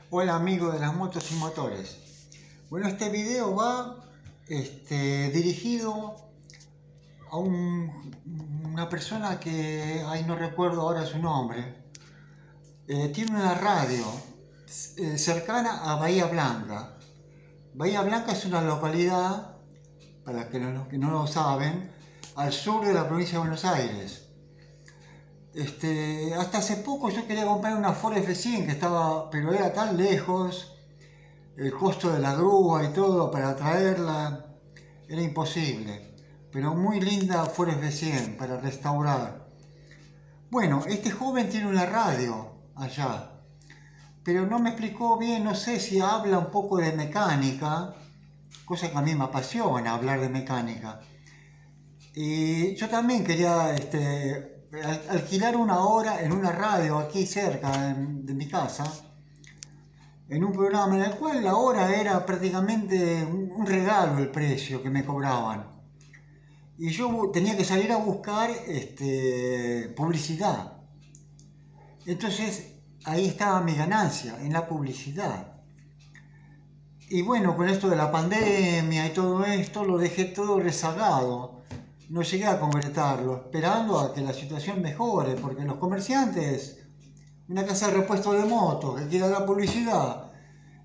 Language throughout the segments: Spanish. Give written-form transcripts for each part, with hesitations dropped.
Hola amigos de las motos y motores. Bueno, este video va dirigido a una persona que, ay, no recuerdo ahora su nombre. Tiene una radio cercana a Bahía Blanca. Bahía Blanca es una localidad, para los que no lo saben, al sur de la provincia de Buenos Aires. Hasta hace poco yo quería comprar una Ford F100 que estaba, pero era tan lejos, el costo de la grúa y todo para traerla era imposible. Pero muy linda Ford F100 para restaurar. Bueno, este joven tiene una radio allá, pero no me explicó bien, no sé si habla un poco de mecánica, cosa que a mí me apasiona hablar de mecánica. Y yo también quería alquilar una hora en una radio aquí cerca de mi casa, en un programa en el cual la hora era prácticamente un regalo el precio que me cobraban. Y yo tenía que salir a buscar publicidad. Entonces ahí estaba mi ganancia, en la publicidad. Y bueno, con esto de la pandemia y todo esto, lo dejé todo rezagado. No llegué a concretarlo, esperando a que la situación mejore, porque los comerciantes, una casa de repuesto de motos que quiera dar publicidad,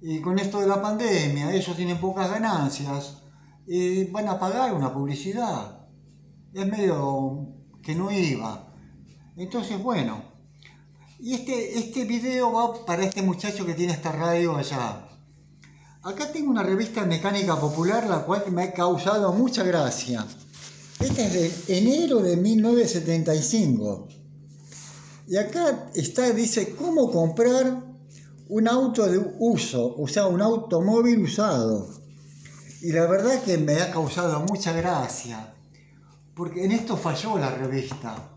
y con esto de la pandemia, ellos tienen pocas ganancias, y van a pagar una publicidad. Es medio que no iba. Entonces, bueno, y este video va para este muchacho que tiene esta radio allá. Acá tengo una revista de mecánica popular, la cual me ha causado mucha gracia. Esta es de enero de 1975. Y acá está, dice, cómo comprar un auto de uso, o sea, un automóvil usado. Y la verdad que me ha causado mucha gracia, porque en esto falló la revista.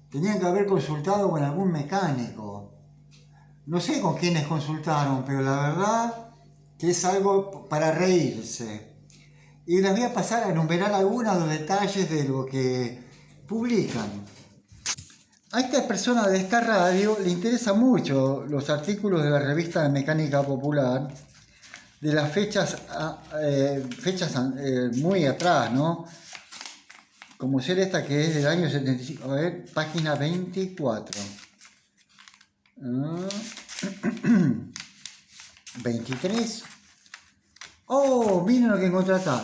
Tenían que haber consultado con algún mecánico. No sé con quiénes consultaron, pero la verdad que es algo para reírse. Y les voy a pasar a enumerar algunos de los detalles de lo que publican. A esta persona de esta radio le interesa mucho los artículos de la revista de Mecánica Popular, de las fechas muy atrás, ¿no? Como ser esta que es del año 75, a ver, página 24. 23. Oh, miren lo que encontré acá.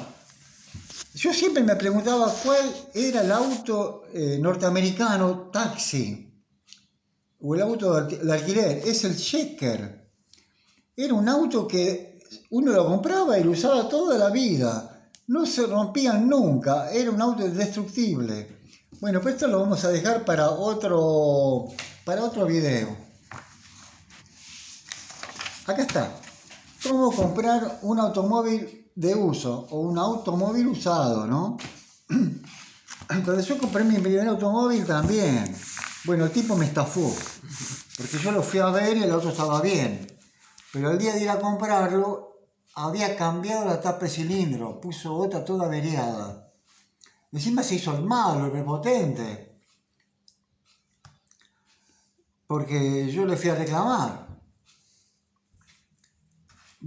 Yo siempre me preguntaba cuál era el auto norteamericano taxi, o el auto de alquiler. Es el Checker. Era un auto que uno lo compraba y lo usaba toda la vida. No se rompían nunca. Era un auto indestructible. Bueno, pues esto lo vamos a dejar para otro video. Acá está. Cómo comprar un automóvil de uso o un automóvil usado, ¿no? Cuando yo compré mi primer automóvil también. Bueno, el tipo me estafó. Porque yo lo fui a ver y el auto estaba bien. Pero el día de ir a comprarlo, había cambiado la tapa de cilindro. Puso otra toda averiada. Encima se hizo el malo, el prepotente. Porque yo le fui a reclamar.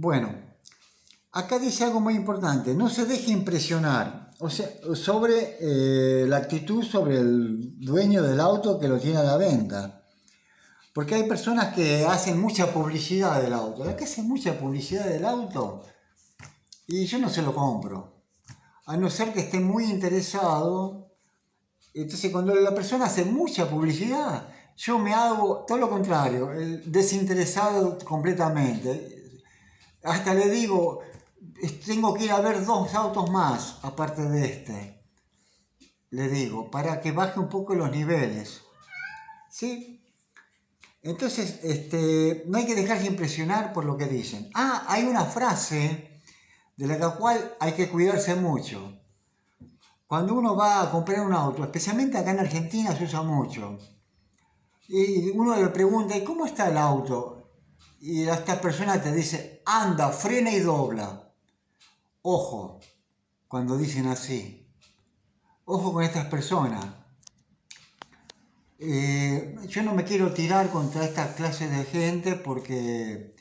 Bueno, acá dice algo muy importante. No se deje impresionar. O sea, sobre la actitud sobre el dueño del auto que lo tiene a la venta. Porque hay personas que hacen mucha publicidad del auto. La que hace mucha publicidad del auto y yo no se lo compro. A no ser que esté muy interesado. Entonces cuando la persona hace mucha publicidad, yo me hago todo lo contrario, desinteresado completamente. Hasta le digo, tengo que ir a ver 2 autos más aparte de este. Le digo, para que baje un poco los niveles. ¿Sí? Entonces, no hay que dejarse impresionar por lo que dicen. Ah, hay una frase de la cual hay que cuidarse mucho. Cuando uno va a comprar un auto, especialmente acá en Argentina se usa mucho, y uno le pregunta, ¿y cómo está el auto? Y esta persona te dice, anda, frena y dobla. Ojo, cuando dicen así. Ojo con estas personas. Yo no me quiero tirar contra esta clase de gente porque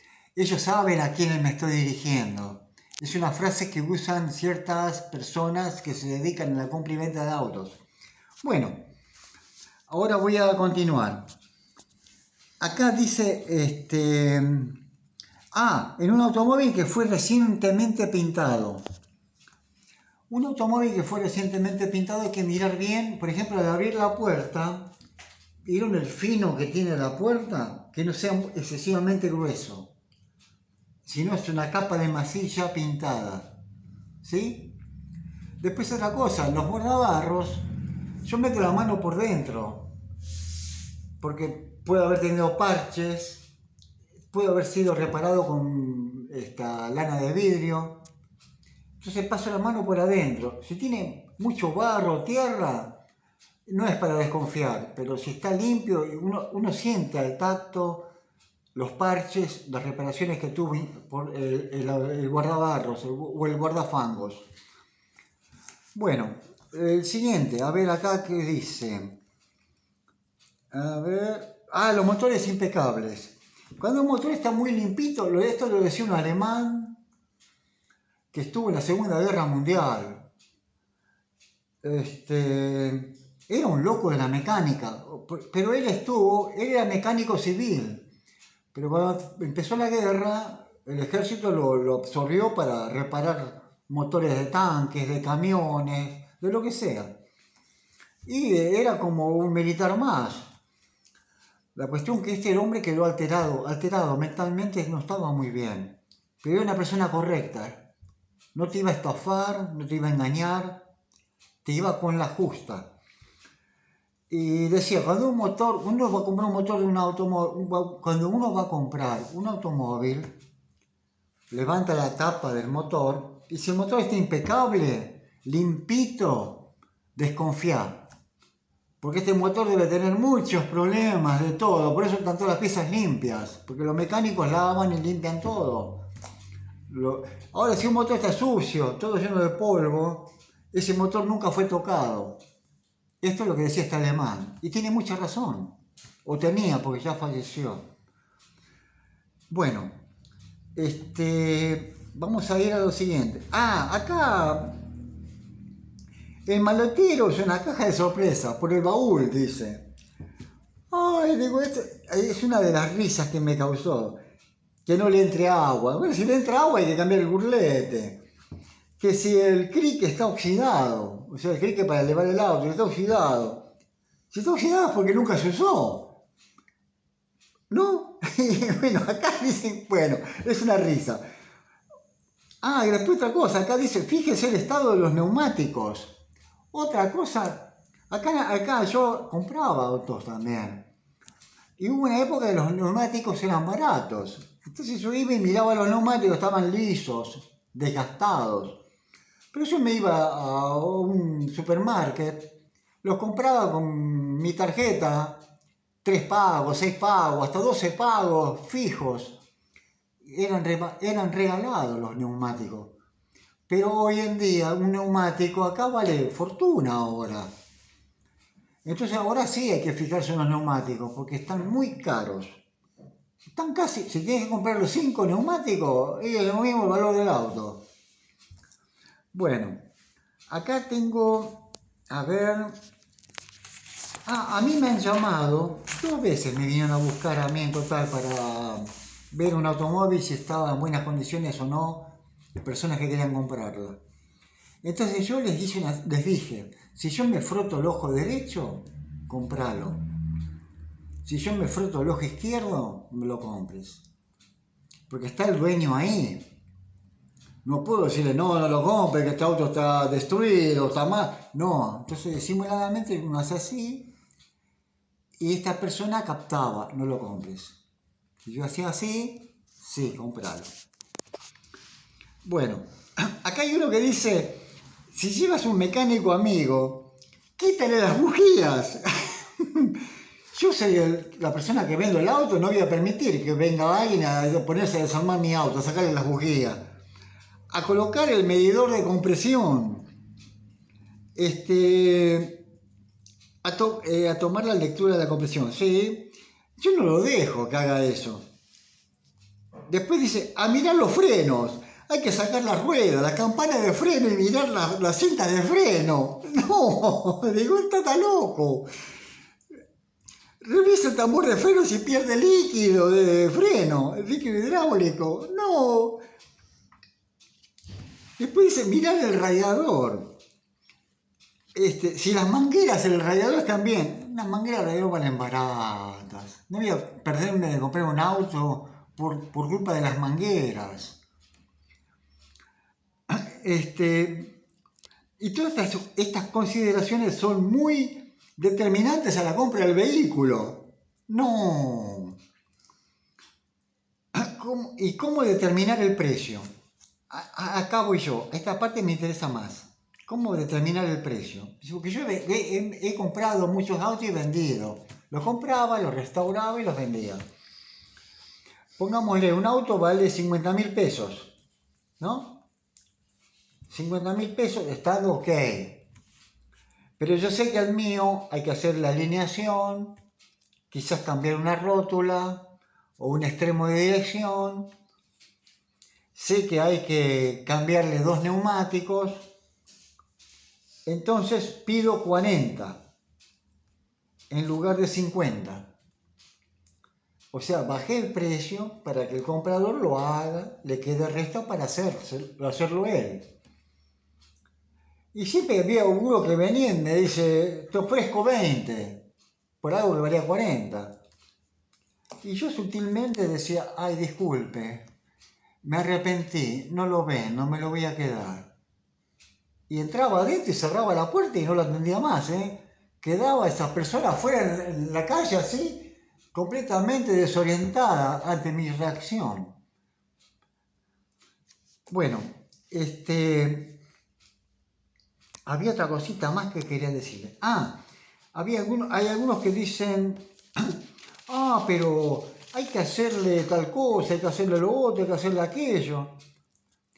ellos saben a quiénes me estoy dirigiendo. Es una frase que usan ciertas personas que se dedican a la compra y venta de autos. Bueno, ahora voy a continuar. Acá dice, en un automóvil que fue recientemente pintado. Un automóvil que fue recientemente pintado hay que mirar bien, por ejemplo, al abrir la puerta, ¿vieron el fino que tiene la puerta? Que no sea excesivamente grueso, sino es una capa de masilla pintada, ¿sí? Después otra cosa, los guardabarros, yo meto la mano por dentro, porque puede haber tenido parches, puede haber sido reparado con esta lana de vidrio, entonces paso la mano por adentro. Si tiene mucho barro, tierra, no es para desconfiar, pero si está limpio, uno siente al tacto los parches, las reparaciones que tuvo por el guardabarros o el guardafangos. Bueno, el siguiente, a ver acá qué dice. A ver, los motores impecables. Cuando un motor está muy limpito, esto lo decía un alemán que estuvo en la Segunda Guerra Mundial. Era un loco de la mecánica, pero él era mecánico civil. Pero cuando empezó la guerra, el ejército lo absorbió para reparar motores de tanques, de camiones, de lo que sea. Y era como un militar más. La cuestión que este hombre quedó alterado mentalmente, no estaba muy bien. Pero era una persona correcta. No te iba a estafar, no te iba a engañar, te iba con la justa. Y decía, cuando uno va a comprar un motor de un automóvil, cuando uno va a comprar un automóvil, levanta la tapa del motor y si el motor está impecable, limpito, desconfía. Porque este motor debe tener muchos problemas de todo, por eso están todas las piezas limpias, porque los mecánicos lavan y limpian todo. Ahora, si un motor está sucio, todo lleno de polvo, ese motor nunca fue tocado. Esto es lo que decía este alemán, y tiene mucha razón, o tenía, porque ya falleció. Bueno, vamos a ir a lo siguiente. Acá el maletero es una caja de sorpresa, por el baúl, dice. Ay, digo, es una de las risas que me causó, que no le entre agua. Bueno, si le entra agua hay que cambiar el burlete. Que si el crick está oxidado, o sea, el crick para elevar el auto está oxidado. Si está oxidado es porque nunca se usó, ¿no? Bueno, acá dicen, bueno, es una risa. Y después otra cosa, acá dice, fíjese el estado de los neumáticos. Otra cosa, acá yo compraba autos también. Y hubo una época que los neumáticos eran baratos. Entonces yo iba y miraba los neumáticos, estaban lisos, desgastados. Pero yo me iba a un supermarket, los compraba con mi tarjeta, 3 pagos, 6 pagos, hasta 12 pagos fijos. Eran regalados los neumáticos. Pero hoy en día un neumático acá vale fortuna ahora. Entonces ahora sí hay que fijarse en los neumáticos porque están muy caros. Están casi, si tienes que comprar los 5 neumáticos, es lo mismo el valor del auto. Bueno, acá tengo, a ver, a mí me han llamado, 2 veces me vinieron a buscar a mí en total para ver un automóvil si estaba en buenas condiciones o no, personas que querían comprarlo. Entonces yo les dije, si yo me froto el ojo derecho, compralo. Si yo me froto el ojo izquierdo, me lo compres. Porque está el dueño ahí. No puedo decirle, no lo compres, que este auto está destruido, está mal. No, entonces disimuladamente uno hace así y esta persona captaba, no lo compres. Si yo hacía así, sí, compralo. Bueno, acá hay uno que dice, si llevas un mecánico amigo, quítale las bujías. Yo soy la persona que vendo el auto, no voy a permitir que venga alguien a ponerse a desarmar mi auto, a sacarle las bujías. A colocar el medidor de compresión. A tomar la lectura de la compresión. Sí, yo no lo dejo que haga eso. después dice, a mirar los frenos. Hay que sacar la rueda, la campana de freno y mirar la cinta de freno. No, digo, está loco. Revisa el tambor de freno si pierde líquido de freno, el líquido hidráulico. No. Después dice, mirar el radiador. Si las mangueras en el radiador están bien, las mangueras del radiador valen baratas. No voy a perderme de comprar un auto por culpa de las mangueras. Y todas estas consideraciones son muy determinantes a la compra del vehículo. No. ¿Y cómo determinar el precio? Acá voy yo. Esta parte me interesa más. ¿Cómo determinar el precio? Porque yo he comprado muchos autos y vendido. Los compraba, los restauraba y los vendía. Pongámosle, un auto vale 50.000 pesos, ¿no? 50.000 pesos, está ok. Pero yo sé que al mío hay que hacer la alineación, quizás cambiar una rótula o un extremo de dirección. Sé que hay que cambiarle 2 neumáticos. Entonces pido 40 en lugar de 50. O sea, bajé el precio para que el comprador lo haga, le quede el resto para hacerlo él. Y siempre había uno que venía y me dice, te ofrezco 20, por algo que valía 40. Y yo sutilmente decía, ay, disculpe, me arrepentí, no lo ven, no me lo voy a quedar. Y entraba adentro y cerraba la puerta y no la atendía más, ¿eh? Quedaba esa persona afuera en la calle así, completamente desorientada ante mi reacción. Bueno, había otra cosita más que quería decirle. Hay algunos que dicen, pero hay que hacerle tal cosa, hay que hacerle lo otro, hay que hacerle aquello.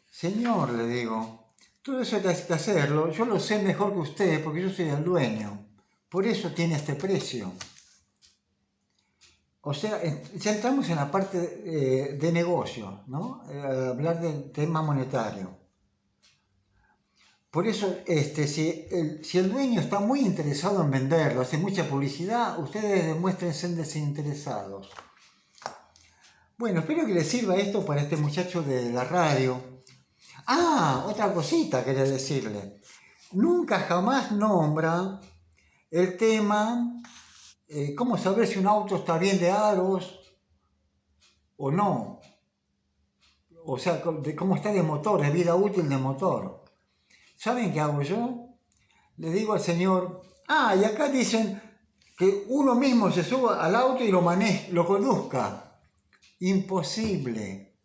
Señor, le digo, todo eso hay que hacerlo, yo lo sé mejor que usted porque yo soy el dueño. Por eso tiene este precio. O sea, ya entramos en la parte de negocio, ¿no? Hablar del tema monetario. Por eso, si el dueño está muy interesado en venderlo, hace mucha publicidad, ustedes demuéstrense desinteresados. Bueno, espero que les sirva esto para este muchacho de la radio. Otra cosita quería decirle. Nunca jamás nombra el tema, cómo saber si un auto está bien de aros o no. O sea, de cómo está de motor, de vida útil de motor. ¿Saben qué hago yo? Le digo al señor, y acá dicen que uno mismo se suba al auto y lo conduzca. Imposible.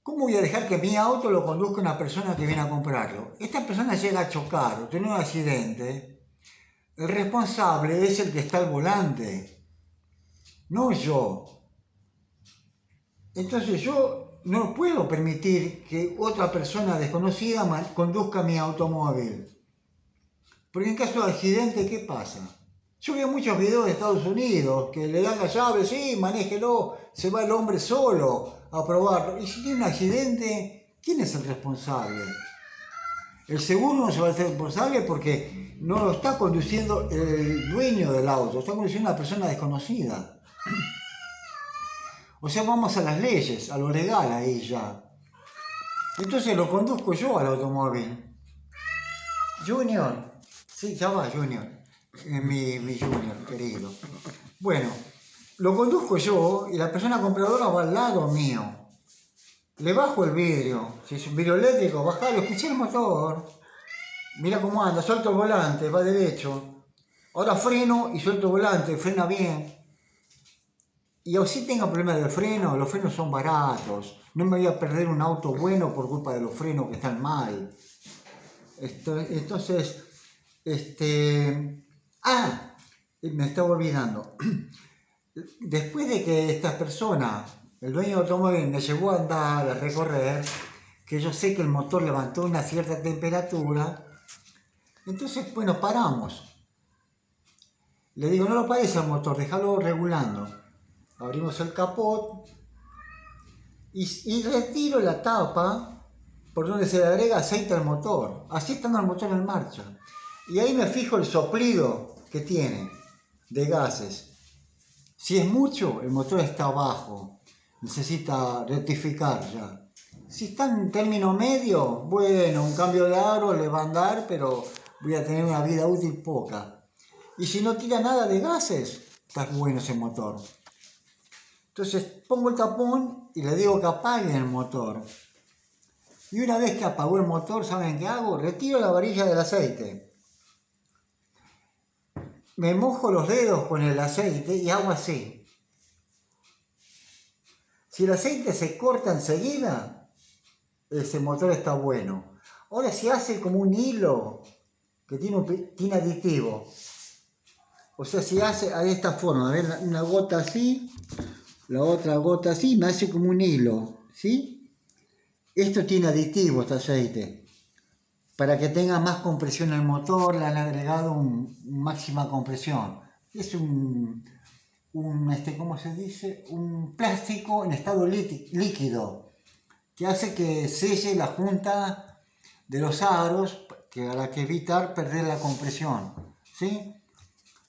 ¿Cómo voy a dejar que mi auto lo conduzca una persona que viene a comprarlo? Esta persona llega a chocar o tiene un accidente. El responsable es el que está al volante, no yo. Entonces yo no puedo permitir que otra persona desconocida conduzca mi automóvil. Porque en caso de accidente, ¿qué pasa? Yo veo muchos videos de Estados Unidos que le dan la llave, sí, manéjelo, se va el hombre solo a probarlo. Y si tiene un accidente, ¿quién es el responsable? El seguro no se va a hacer responsable porque no lo está conduciendo el dueño del auto, está conduciendo una persona desconocida. O sea, vamos a las leyes, a lo legal ahí ya. Entonces lo conduzco yo al automóvil. Junior, sí, ya va Junior, mi Junior querido. Bueno, lo conduzco yo y la persona compradora va al lado mío. Le bajo el vidrio, si es un vidrio eléctrico, bajalo, escuché el motor. Mira cómo anda, suelto el volante, va derecho. Ahora freno y suelto el volante, frena bien. Y así tenga problemas del freno, los frenos son baratos. No me voy a perder un auto bueno por culpa de los frenos que están mal. Entonces, me estaba olvidando. Después de que esta persona, el dueño del automóvil, me llevó a andar, a recorrer, que yo sé que el motor levantó una cierta temperatura, entonces, bueno, paramos. Le digo, no lo pares al motor, déjalo regulando. Abrimos el capot y retiro la tapa por donde se le agrega aceite al motor, así estando el motor en marcha. Y ahí me fijo el soplido que tiene de gases. Si es mucho, el motor está bajo, necesita rectificar ya. Si está en término medio, bueno, un cambio de aro le va a andar, pero voy a tener una vida útil poca. Y si no tira nada de gases, está bueno ese motor. Entonces pongo el tapón y le digo que apague el motor. Y una vez que apagó el motor, ¿saben qué hago? Retiro la varilla del aceite. Me mojo los dedos con el aceite y hago así. Si el aceite se corta enseguida, ese motor está bueno. Ahora si hace como un hilo que tiene aditivo, o sea, si hace de esta forma, ¿ven? Una gota así, la otra gota así, me hace como un hilo, ¿sí? Esto tiene aditivo, este aceite. Para que tenga más compresión el motor, le han agregado máxima compresión. Es ¿cómo se dice? Un plástico en estado líquido, que hace que selle la junta de los aros, para que evitar perder la compresión, ¿sí?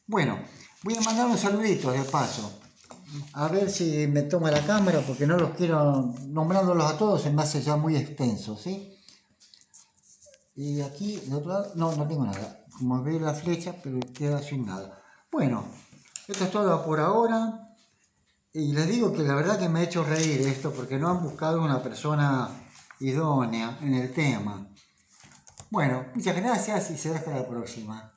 Bueno, voy a mandar unos saluditos de paso. A ver si me toma la cámara, porque no los quiero, nombrándolos a todos se me hace ya muy extenso, ¿sí? Y aquí, de otro lado, no tengo nada. Como ve la flecha, pero queda sin nada. Bueno, esto es todo por ahora. Y les digo que la verdad que me ha hecho reír esto, porque no han buscado una persona idónea en el tema. Bueno, muchas gracias y será hasta la próxima.